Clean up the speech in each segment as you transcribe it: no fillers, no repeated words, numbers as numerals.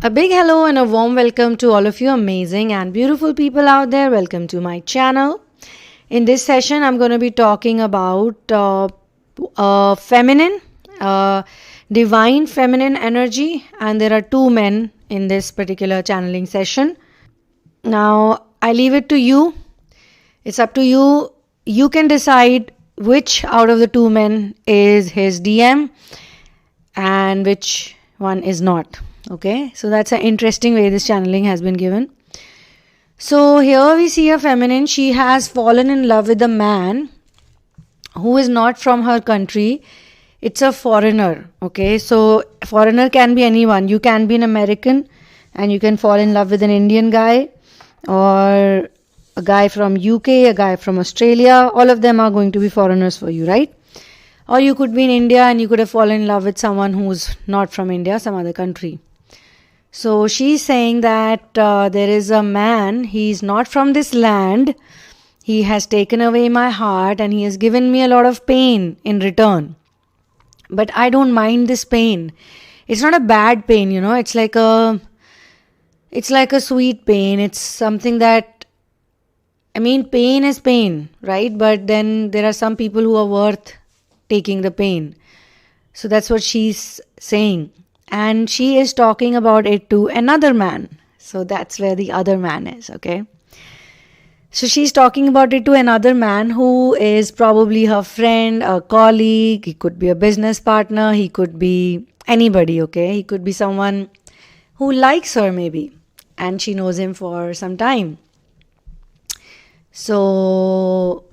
A big hello and a warm welcome to all of you amazing and beautiful people out there. Welcome to my channel. In this session, I'm going to be talking about feminine, divine feminine energy, and there are two men in this particular channeling session. Now, I leave it to you. It's up to you. You can decide which out of the two men is his DM and which one is not. Okay, so that's an interesting way this channeling has been given. So here we see a feminine. She has fallen in love with a man who is not from her country. It's a foreigner. Okay, so foreigner can be anyone. You can be an American and you can fall in love with an Indian guy, or a guy from UK, a guy from Australia. All of them are going to be foreigners for you, right? Or you could be in India and you could have fallen in love with someone who's not from India, some other country. So she's saying that there is a man, he's not from this land, he has taken away my heart and he has given me a lot of pain in return. But I don't mind this pain. It's not a bad pain, it's like a sweet pain. It's something that, pain is pain, right? But then there are some people who are worth taking the pain. So that's what she's saying. And she is talking about it to another man. So that's where the other man is, okay? So she's talking about it to another man who is probably her friend, a colleague. He could be a business partner. He could be anybody, okay? He could be someone who likes her maybe. And she knows him for some time. So,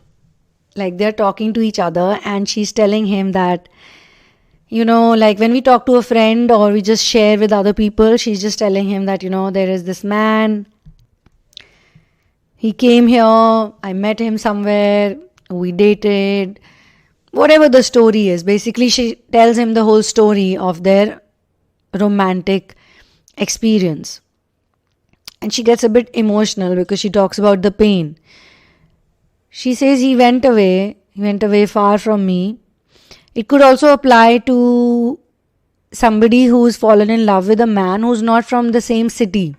they're talking to each other and she's telling him that, when we talk to a friend or we just share with other people, she's just telling him that, there is this man. He came here, I met him somewhere, we dated, whatever the story is. Basically, she tells him the whole story of their romantic experience. And she gets a bit emotional because she talks about the pain. She says he went away far from me. It could also apply to somebody who's fallen in love with a man who's not from the same city.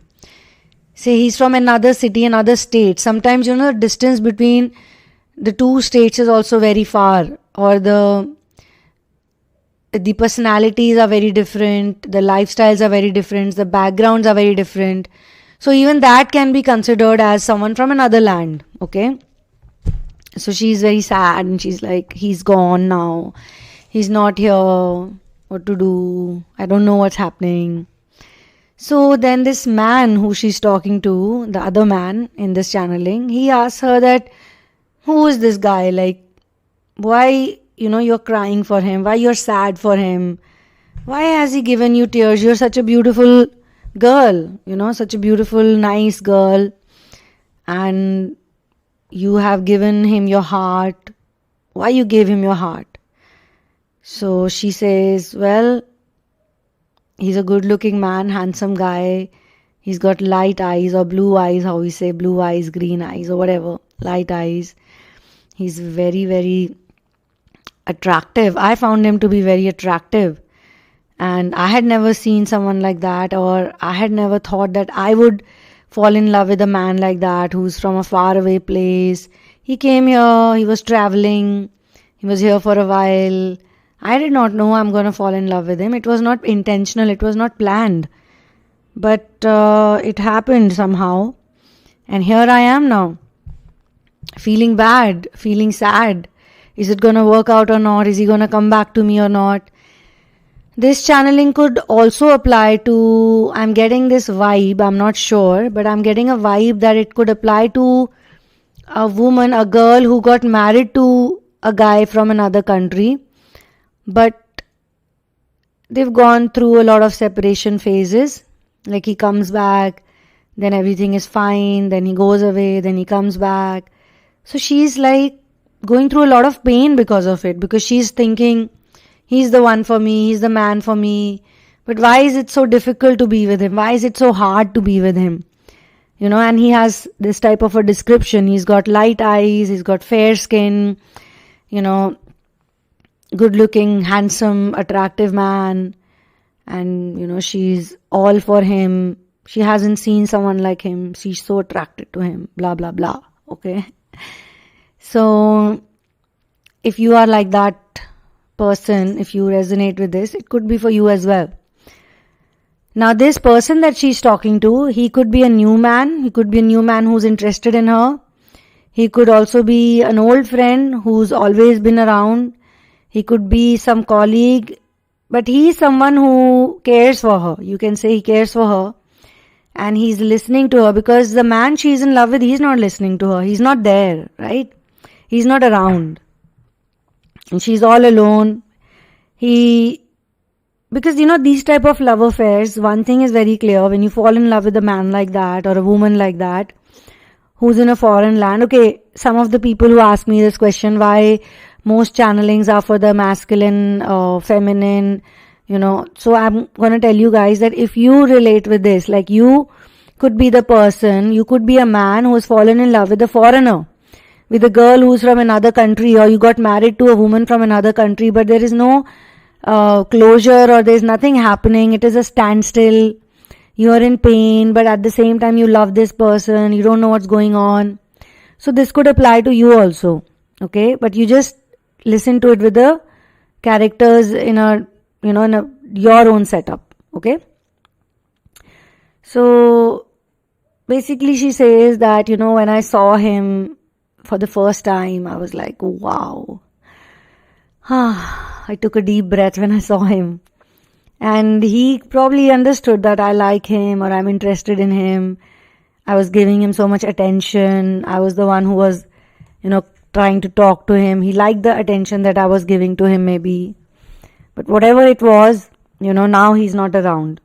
Say he's from another city, another state. Sometimes, the distance between the two states is also very far. Or the personalities are very different. The lifestyles are very different. The backgrounds are very different. So even that can be considered as someone from another land. Okay. So she's very sad and she's like, he's gone now. He's not here. What to do? I don't know what's happening. So then this man who she's talking to, the other man in this channeling, he asks her that, who is this guy? Why, you're crying for him? Why you're sad for him? Why has he given you tears? You're such a beautiful girl, such a beautiful, nice girl. And you have given him your heart. Why you gave him your heart? So she says, well, he's a good looking man, handsome guy. He's got light eyes or blue eyes, how we say, blue eyes, green eyes or whatever, light eyes. He's very, very attractive. I found him to be very attractive. And I had never seen someone like that, or I had never thought that I would fall in love with a man like that who's from a faraway place. He came here, he was traveling, he was here for a while. I did not know I'm going to fall in love with him. It was not intentional, it was not planned. But it happened somehow. And here I am now, feeling bad, feeling sad. Is it going to work out or not? Is he going to come back to me or not? This channeling could also apply to, I'm getting this vibe, I'm not sure, but I'm getting a vibe that it could apply to a woman, a girl who got married to a guy from another country, but they've gone through a lot of separation phases. Like he comes back, then everything is fine, then he goes away, then he comes back. So she's going through a lot of pain because of it, because she's thinking, he's the one for me, he's the man for me. But why is it so difficult to be with him? Why is it so hard to be with him? And he has this type of a description. He's got light eyes, he's got fair skin, good looking, handsome, attractive man. and she's all for him. She hasn't seen someone like him. She's so attracted to him, blah blah blah. Okay, so if you are like that person, if you resonate with this, it could be for you as well. Now this person that she's talking to, he could be a new man. He could be a new man who's interested in her. He could also be an old friend who's always been around. He could be some colleague, but he's someone who cares for her. You can say he cares for her and he's listening to her, because the man she's in love with, he's not listening to her. He's not there, right? He's not around. And she's all alone. Because these type of love affairs, one thing is very clear. When you fall in love with a man like that or a woman like that, who's in a foreign land. Okay, some of the people who ask me this question, why most channelings are for the masculine, feminine, So I'm going to tell you guys that if you relate with this, like you could be the person, you could be a man who has fallen in love with a foreigner, with a girl who's from another country, or you got married to a woman from another country, but there is no closure or there's nothing happening. It is a standstill. You are in pain, but at the same time you love this person. You don't know what's going on. So this could apply to you also. Okay, but you just listen to it with the characters in your own setup. Okay. So basically she says that, when I saw him for the first time, I was like, wow. I took a deep breath when I saw him. And he probably understood that I like him or I'm interested in him. I was giving him so much attention. I was the one who was, trying to talk to him. He liked the attention that I was giving to him maybe. But whatever it was, now he's not around.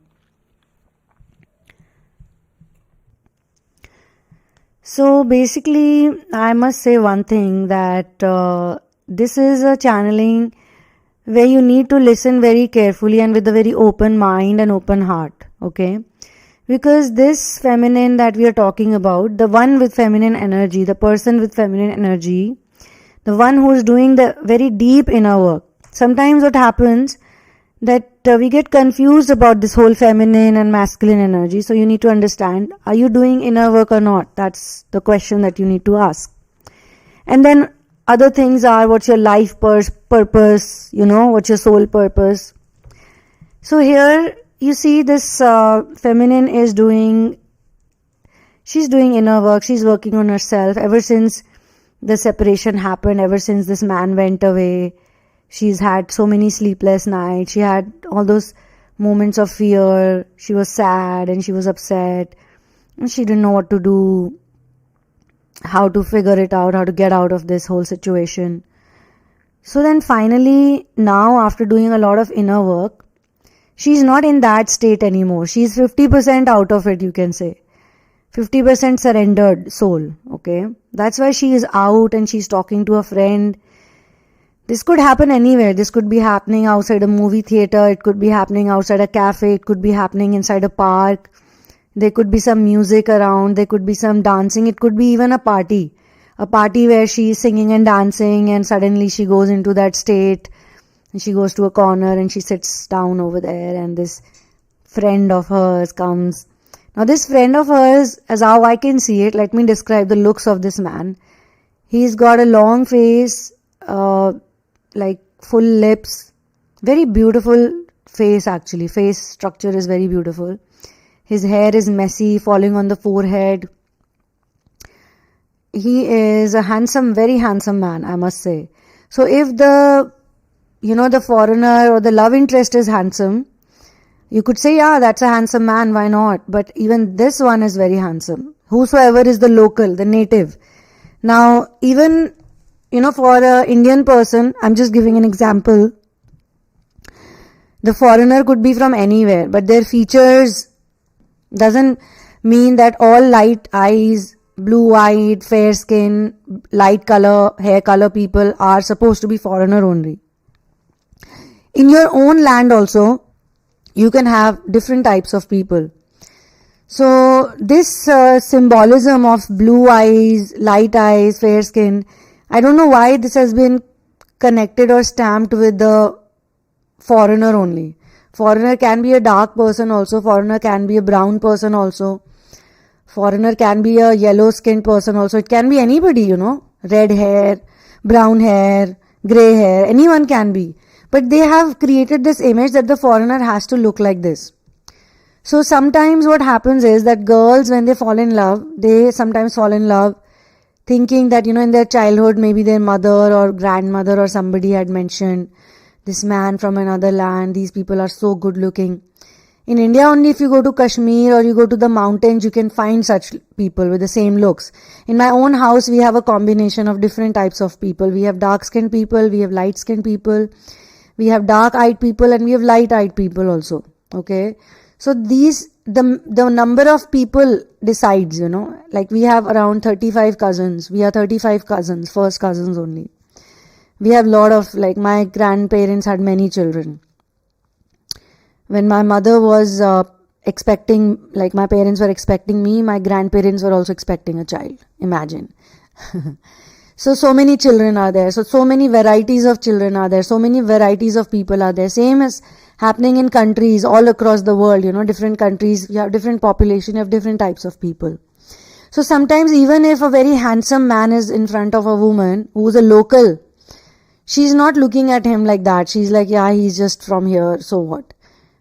So basically, I must say one thing, that this is a channeling where you need to listen very carefully and with a very open mind and open heart, okay? Because this feminine that we are talking about, the one with feminine energy, the person with feminine energy, the one who is doing the very deep inner work. Sometimes what happens that we get confused about this whole feminine and masculine energy. So you need to understand, are you doing inner work or not? That's the question that you need to ask. And then other things are, what's your life purpose, what's your soul purpose. So here you see this feminine is she's doing inner work, she's working on herself ever since the separation happened, ever since this man went away. She's had so many sleepless nights, she had all those moments of fear, she was sad and she was upset, and she didn't know what to do, how to figure it out, how to get out of this whole situation. So then finally, now after doing a lot of inner work, she's not in that state anymore. She's 50% out of it, you can say. 50% surrendered soul, okay? That's why she is out and she's talking to a friend. This could happen anywhere. This could be happening outside a movie theater. It could be happening outside a cafe. It could be happening inside a park. There could be some music around. There could be some dancing. It could be even a party. A party where she's singing and dancing and suddenly she goes into that state. And she goes to a corner and she sits down over there and this friend of hers comes. Now this friend of hers, as how I can see it, let me describe the looks of this man. He's got a long face, like full lips, very beautiful face actually. Face structure is very beautiful. His hair is messy, falling on the forehead. He is a handsome, very handsome man, I must say. So if the foreigner or the love interest is handsome, you could say, yeah, that's a handsome man, why not? But even this one is very handsome. Whosoever is the local, the native. Now, even, for an Indian person, I'm just giving an example. The foreigner could be from anywhere, but their features doesn't mean that all light eyes, blue-eyed, fair skin, light color, hair color people are supposed to be foreigner only. In your own land also, you can have different types of people. So this symbolism of blue eyes, light eyes, fair skin, I don't know why this has been connected or stamped with the foreigner only. Foreigner can be a dark person also. Foreigner can be a brown person also. Foreigner can be a yellow skinned person also. It can be anybody, you know. Red hair, brown hair, grey hair. Anyone can be. But they have created this image that the foreigner has to look like this. So sometimes what happens is that girls, when they fall in love, they sometimes fall in love thinking that, you know, in their childhood, maybe their mother or grandmother or somebody had mentioned, this man from another land, these people are so good looking. In India only, if you go to Kashmir or you go to the mountains, you can find such people with the same looks. In my own house, we have a combination of different types of people. We have dark-skinned people, we have light-skinned people, we have dark-eyed people, and we have light-eyed people also. Okay? So the number of people decides, you know, like we have around 35 cousins. We are 35 cousins, first cousins only. We have lot of, like my grandparents had many children. When my mother was expecting, like my parents were expecting me, my grandparents were also expecting a child. Imagine. So many children are there. So many varieties of children are there. So many varieties of people are there. Same as happening in countries all across the world, you know, different countries, you have different population, you have different types of people. So sometimes even if a very handsome man is in front of a woman who's a local, she's not looking at him like that. She's like, yeah, he's just from here, so what?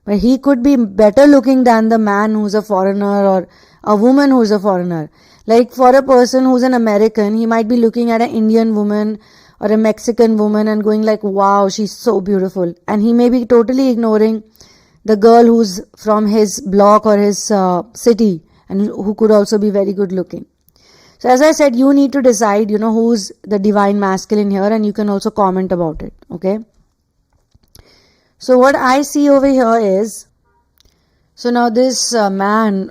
But he could be better looking than the man who's a foreigner or a woman who's a foreigner. Like for a person who's an American, he might be looking at an Indian woman or a Mexican woman and going like, wow, she's so beautiful. And he may be totally ignoring the girl who's from his block or his city and who could also be very good looking. So as I said, you need to decide, you know, who's the divine masculine here, and you can also comment about it. Okay. So what I see over here is, so now this man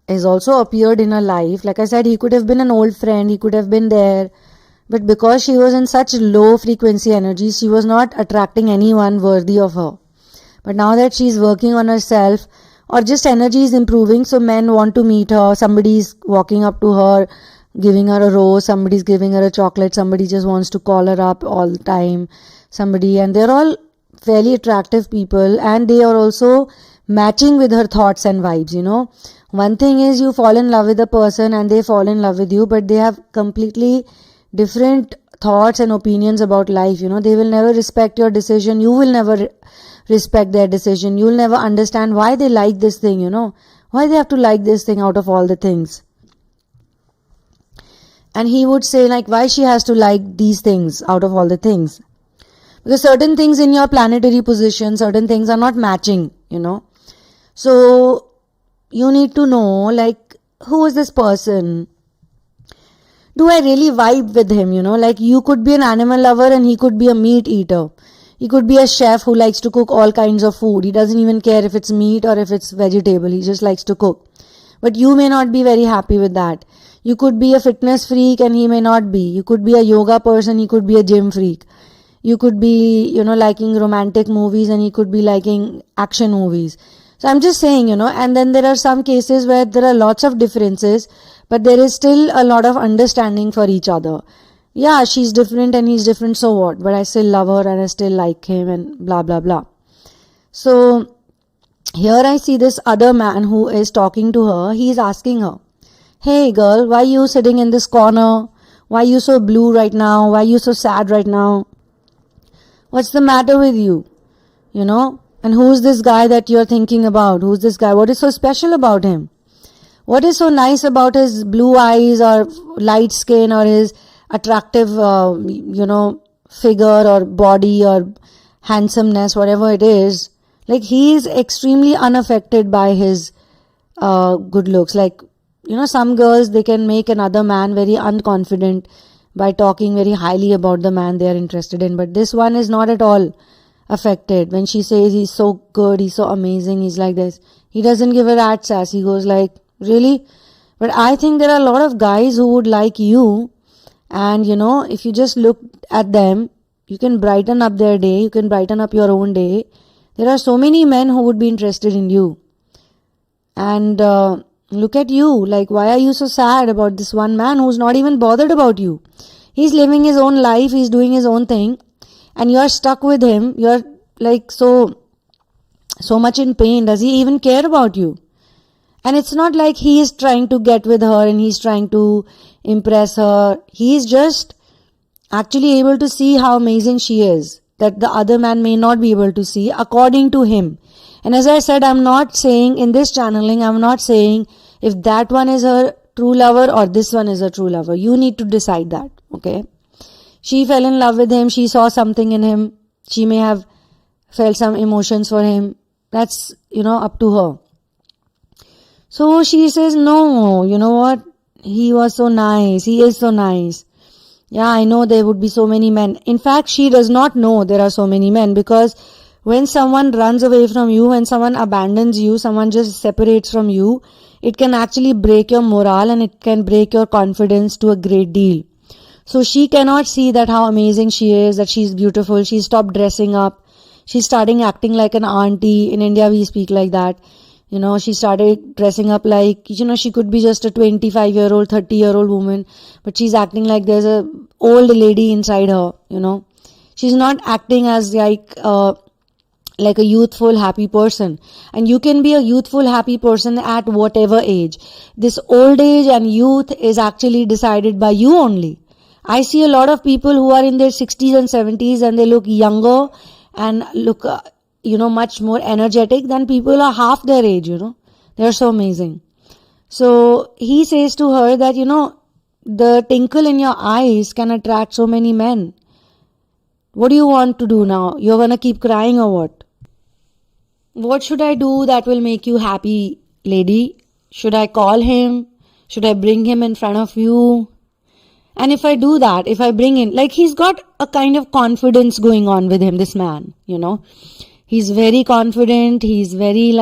is also appeared in her life. Like I said, he could have been an old friend, he could have been there. But because she was in such low frequency energy, she was not attracting anyone worthy of her. But now that she's working on herself, or just energy is improving, so men want to meet her, somebody's walking up to her, giving her a rose, somebody's giving her a chocolate, somebody just wants to call her up all the time, somebody, and they're all fairly attractive people, and they are also matching with her thoughts and vibes, you know. One thing is you fall in love with a person and they fall in love with you, but they have completely different thoughts and opinions about life, you know. They will never respect your decision, you will never respect their decision, you will never understand why they like this thing, you know, why they have to like this thing out of all the things. And he would say like, why she has to like these things out of all the things, because certain things in your planetary position, certain things are not matching, you know. So you need to know, like, who is this person? Do I really vibe with him, you know? Like, you could be an animal lover and he could be a meat eater. He could be a chef who likes to cook all kinds of food. He doesn't even care if it's meat or if it's vegetable. He just likes to cook. But you may not be very happy with that. You could be a fitness freak and he may not be. You could be a yoga person, he could be a gym freak. You could be, you know, liking romantic movies and he could be liking action movies. So I'm just saying, you know, and then there are some cases where there are lots of differences, but there is still a lot of understanding for each other. Yeah, she's different and he's different, so what? But I still love her and I still like him and blah, blah, blah. So here I see this other man who is talking to her. He's asking her, hey girl, why are you sitting in this corner? Why are you so blue right now? Why are you so sad right now? What's the matter with you? You know? And who's this guy that you're thinking about? Who's this guy? What is so special about him? What is so nice about his blue eyes or light skin or his attractive, you know, figure or body or handsomeness, whatever it is? Like, he is extremely unaffected by his good looks. Like, you know, some girls, they can make another man very unconfident by talking very highly about the man they are interested in. But this one is not at all affected. When she says he's so good, he's so amazing, he's like this, he doesn't give a rat's ass. He goes like, really? But I think there are a lot of guys who would like you, and you know, if you just look at them, you can brighten up their day, you can brighten up your own day. There are so many men who would be interested in you. And look at you, like, why are you so sad about this one man who's not even bothered about you? He's living his own life, he's doing his own thing, and you're stuck with him. You're like so so much in pain? Does he even care about you? And it's not like he is trying to get with her and he's trying to impress her. He is just actually able to see how amazing she is, that the other man may not be able to see according to him. And as I said, I'm not saying in this channeling, I'm not saying if that one is her true lover or this one is a true lover. You need to decide that, okay? She fell in love with him. She saw something in him. She may have felt some emotions for him. That's, up to her. So she says, no, you know what? He was so nice. He is so nice. Yeah, I know there would be so many men. In fact, she does not know there are so many men, because when someone runs away from you, when someone abandons you, someone just separates from you, it can actually break your morale and it can break your confidence to a great deal. So she cannot see that how amazing she is, that she's beautiful. She stopped dressing up. She's starting acting like an auntie. In India, we speak like that. She started dressing up like, she could be just a 25-year-old, 30-year-old woman, but she's acting like there's a old lady inside her, She's not acting as like a youthful, happy person. And you can be a youthful, happy person at whatever age. This old age and youth is actually decided by you only. I see a lot of people who are in their 60s and 70s and they look younger and look, much more energetic than people who are half their age, They're so amazing. So he says to her that, the twinkle in your eyes can attract so many men. What do you want to do now? You're going to keep crying or what? What should I do that will make you happy, lady? Should I call him? Should I bring him in front of you? And if I do that, if I bring in, like, he's got a kind of confidence going on with him, this man, He's very confident. He's very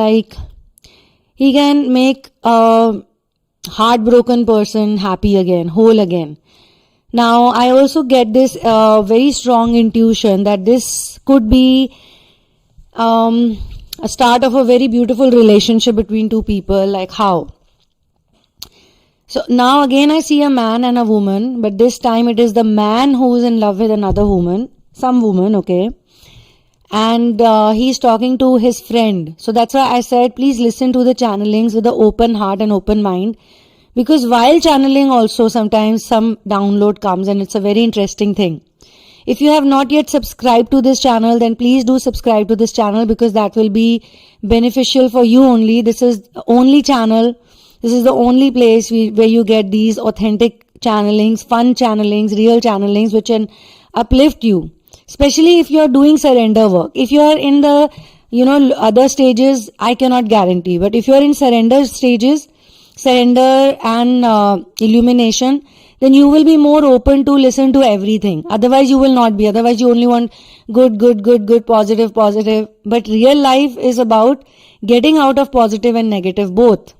he can make a heartbroken person happy again, whole again. Now, I also get this very strong intuition that this could be a start of a very beautiful relationship between two people. Like how? So now again I see a man and a woman, but this time it is the man who is in love with another woman, some woman, okay? And he's talking to his friend. So that's why I said, please listen to the channelings with an open heart and open mind. Because while channeling also, sometimes some download comes and it's a very interesting thing. If you have not yet subscribed to this channel, then please do subscribe to this channel, because that will be beneficial for you only. This is the only channel. This is the only place where you get these authentic channelings, fun channelings, real channelings, which can uplift you. Especially if you are doing surrender work. If you are in the, other stages, I cannot guarantee. But if you are in surrender stages, surrender and illumination, then you will be more open to listen to everything. Otherwise, you will not be. Otherwise, you only want good, positive. But real life is about getting out of positive and negative both,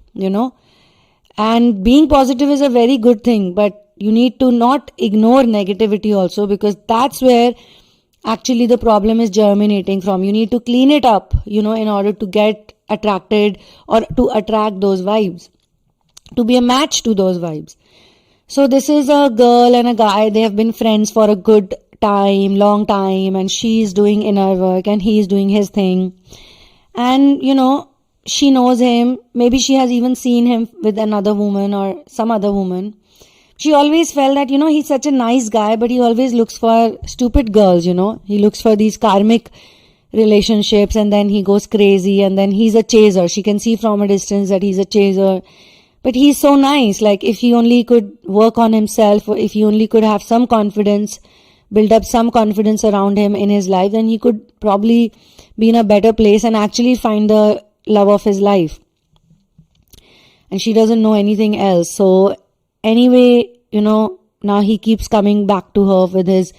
And being positive is a very good thing. But you need to not ignore negativity also, because that's where actually the problem is germinating from. You need to clean it up, in order to get attracted or to attract those vibes, to be a match to those vibes. So this is a girl and a guy. They have been friends for a good time, long time, and she's doing inner work and he's doing his thing. And, she knows him. Maybe she has even seen him with another woman or some other woman. She always felt that, he's such a nice guy, but he always looks for stupid girls, He looks for these karmic relationships and then he goes crazy and then he's a chaser. She can see from a distance that he's a chaser. But he's so nice. Like, if he only could work on himself, or if he only could have some confidence, build up some confidence around him in his life, then he could probably be in a better place and actually find the love of his life. And she doesn't know anything else. So anyway, now he keeps coming back to her with his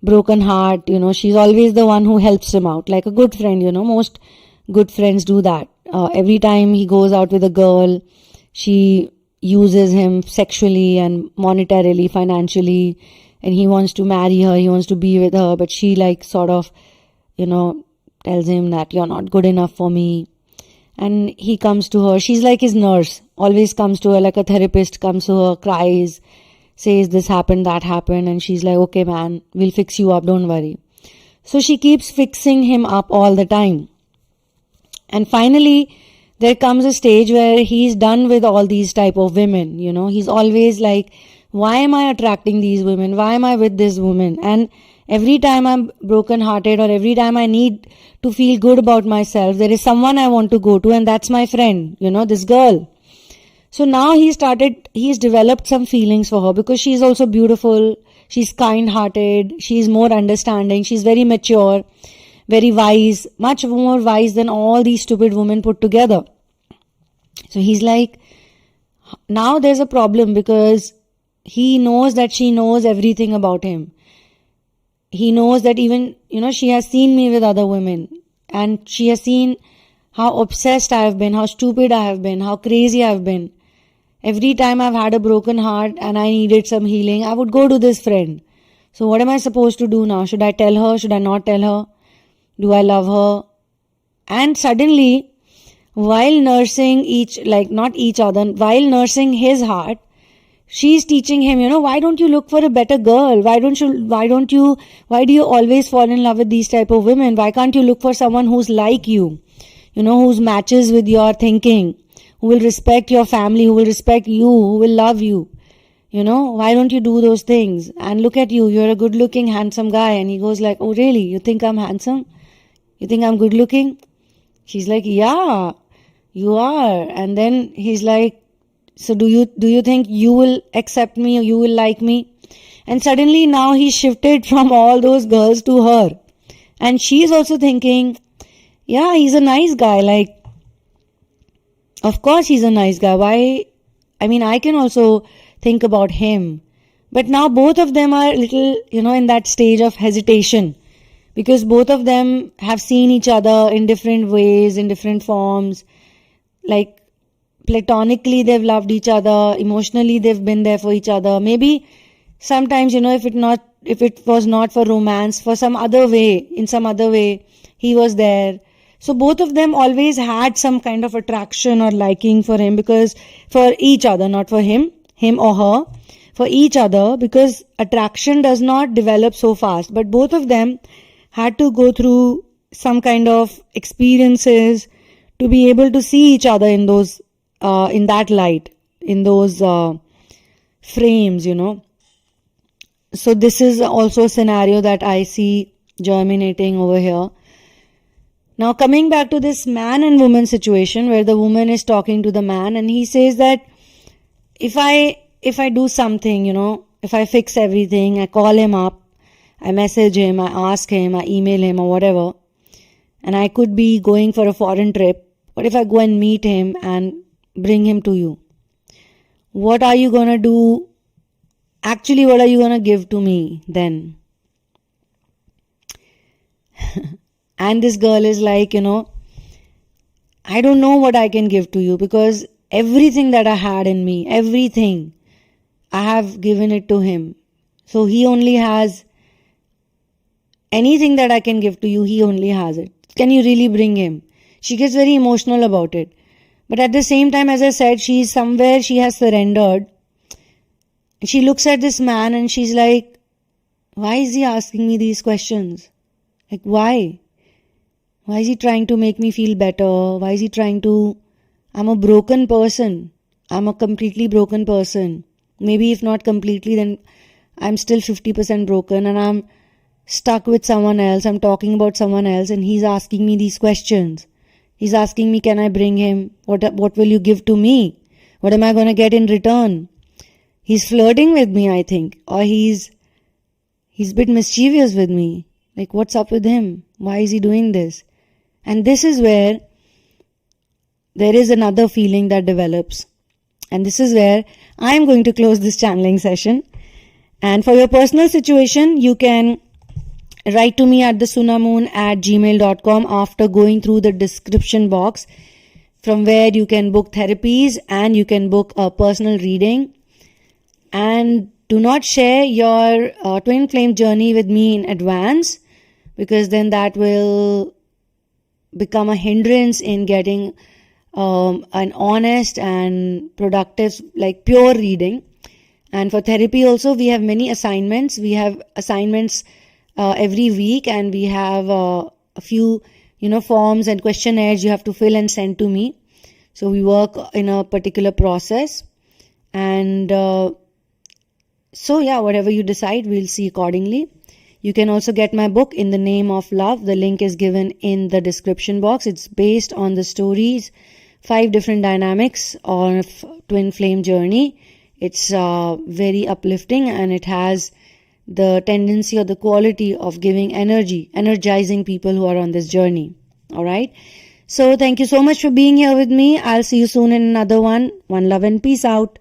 broken heart. She's always the one who helps him out, like a good friend. Most good friends do that. Every time he goes out with a girl, she uses him sexually and monetarily, financially, and he wants to marry her, he wants to be with her, but she sort of, tells him that you're not good enough for me. And he comes to her. She's like his nurse, always comes to her like a therapist, comes to her, cries, says this happened, that happened. And she's like, okay, man, we'll fix you up, don't worry. So she keeps fixing him up all the time. And finally, there comes a stage where he's done with all these type of women. He's always like, why am I attracting these women? Why am I with this woman? And every time I'm broken hearted, or every time I need to feel good about myself, there is someone I want to go to, and that's my friend, this girl. So now he's developed some feelings for her, because she's also beautiful, she's kind hearted, she's more understanding, she's very mature, very wise, much more wise than all these stupid women put together. So he's like, now there's a problem, because he knows that she knows everything about him. He knows that even, she has seen me with other women, and she has seen how obsessed I have been, how stupid I have been, how crazy I have been. Every time I've had a broken heart and I needed some healing, I would go to this friend. So what am I supposed to do now? Should I tell her? Should I not tell her? Do I love her? And suddenly, while nursing while nursing his heart, she's teaching him, why don't you look for a better girl? Why do you always fall in love with these type of women? Why can't you look for someone who's like you? Who's matches with your thinking, who will respect your family, who will respect you, who will love you. Why don't you do those things? And look at you, you're a good looking, handsome guy. And he goes like, oh really? You think I'm handsome? You think I'm good looking? She's like, yeah, you are. And then he's like, so do you think you will accept me, or you will like me? And suddenly now he's shifted from all those girls to her. And she's also thinking, yeah, he's a nice guy. Like, of course he's a nice guy. Why? I can also think about him. But now both of them are little, in that stage of hesitation, because both of them have seen each other in different ways, in different forms. Like, platonically they've loved each other, emotionally they've been there for each other. Maybe sometimes, if it was not for romance, in some other way, he was there. So both of them always had some kind of attraction or liking for him, because for each other, not for him or her, for each other, because attraction does not develop so fast. But both of them had to go through some kind of experiences to be able to see each other in those, in that light, in those frames, So this is also a scenario that I see germinating over here. Now coming back to this man and woman situation, where the woman is talking to the man, and he says that if I do something, if I fix everything, I call him up, I message him, I ask him, I email him or whatever, and I could be going for a foreign trip. What if I go and meet him and bring him to you? What are you gonna do? Actually, what are you gonna give to me then? And this girl is like, I don't know what I can give to you, because everything that I had in me, everything, I have given it to him. So he only has anything that I can give to you, he only has it. Can you really bring him? She gets very emotional about it. But at the same time, as I said, she has surrendered. She looks at this man and she's like, why is he asking me these questions? Like, why? Why is he trying to make me feel better? Why is he I'm a broken person. I'm a completely broken person. Maybe if not completely, then I'm still 50% broken, and I'm stuck with someone else. I'm talking about someone else, and he's asking me these questions. He's asking me, can I bring him? What will you give to me? What am I going to get in return? He's flirting with me, I think. Or he's a bit mischievous with me. Like, what's up with him? Why is he doing this? And this is where there is another feeling that develops. And this is where I'm going to close this channeling session. And for your personal situation, you can write to me at the sunamoon@gmail.com after going through the description box, from where you can book therapies and you can book a personal reading. And do not share your twin flame journey with me in advance, because then that will become a hindrance in getting an honest and productive, like pure reading. And for therapy also, we have many assignments. We have assignments every week, and we have a few forms and questionnaires you have to fill and send to me. So we work in a particular process, and so yeah, whatever you decide, we'll see accordingly. You can also get my book, In the Name of Love. The link is given in the description box. It's based on the stories, 5 different dynamics of twin flame journey. It's very uplifting, and it has the tendency or the quality of giving energy, energizing people who are on this journey. Alright. So thank you so much for being here with me. I'll see you soon in another one. One love and peace out.